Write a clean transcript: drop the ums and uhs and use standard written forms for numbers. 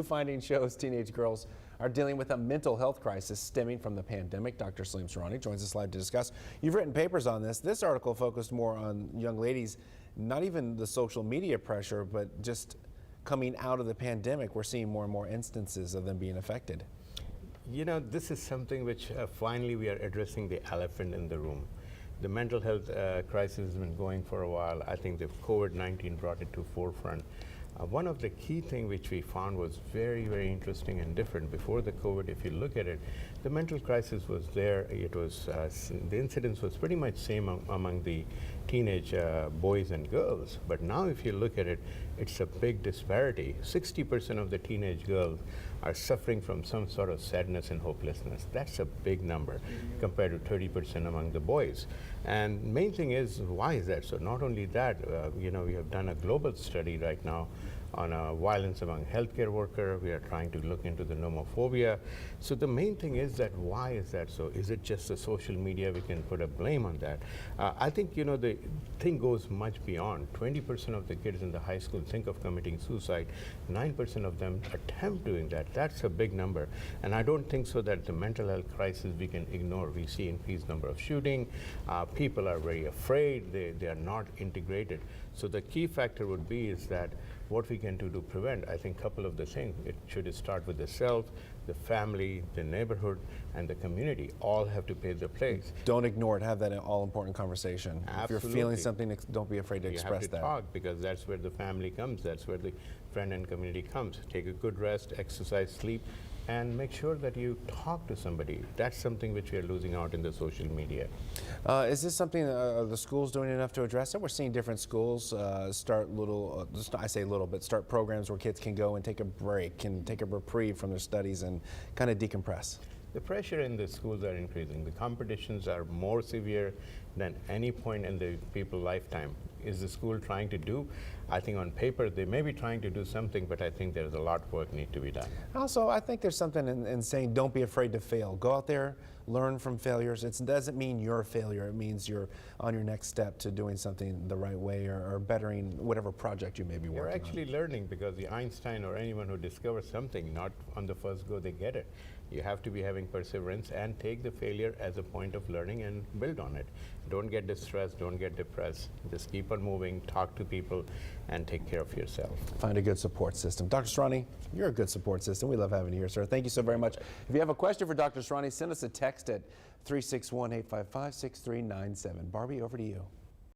Finding shows teenage girls are dealing with a mental health crisis stemming from the pandemic. Dr. Surani joins us live to discuss. You've written papers on this. This article focused more on young ladies, not even the social media pressure, but just coming out of the pandemic. We're seeing more and more instances of them being affected. You know, this is something which finally we are addressing the elephant in the room. The mental health crisis has been going for a while. I think the COVID-19 brought it to forefront. One of the key things which we found was very, very interesting and different. Before the COVID, if you look at it, the mental crisis was there. It was the incidence was pretty much same among the teenage boys and girls. But now, if you look at it, it's a big disparity. 60% of the teenage girls are suffering from some sort of sadness and hopelessness. That's a big number compared to 30% among the boys. And main thing is, why is that? So not only that, you know, we have done a global study right now on violence among healthcare workers. We are trying to look into the nomophobia. So the main thing is that why is that so? Is it just the social media? We can put a blame on that. I think, you know, the thing goes much beyond. 20% of the kids in the high school think of committing suicide. 9% of them attempt doing that. That's a big number. And I don't think so that the mental health crisis we can ignore. We see increased number of shooting. People are very afraid. They are not integrated. So the key factor would be is that what we can do to prevent. I think a couple of the things. It should start with the self, the family, the neighborhood, and the community. All have to play their place. Don't ignore it. Have that all-important conversation. Absolutely. If you're feeling something, don't be afraid to express that. You have to talk, because that's where the family comes. That's where the friend and community comes. Take a good rest, exercise, sleep, and make sure that you talk to somebody. That's something which we are losing out in the social media. Is this something are the schools doing enough to address it? We're seeing different schools start I say little, but start programs where kids can go and take a break and take a reprieve from their studies and kind of decompress. The pressure in the schools are increasing. The competitions are more severe than any point in the people's lifetime. Is the school trying to do? I think on paper they may be trying to do something, but I think there's a lot of work need to be done. Also, I think there's something in saying don't be afraid to fail. Go out there, learn from failures. It doesn't mean you're a failure. It means you're on your next step to doing something the right way or bettering whatever project you may be working on. You're actually learning, because the Einstein or anyone who discovers something, not on the first go they get it. You have to be having perseverance and take the failure as a point of learning and build on it. Don't get distressed, don't get depressed. Just keep on moving, talk to people, and take care of yourself. Find a good support system. Dr. Surani, you're a good support system. We love having you here, sir. Thank you so very much. If you have a question for Dr. Surani, send us a text at 361-855-6397. Barbie, over to you.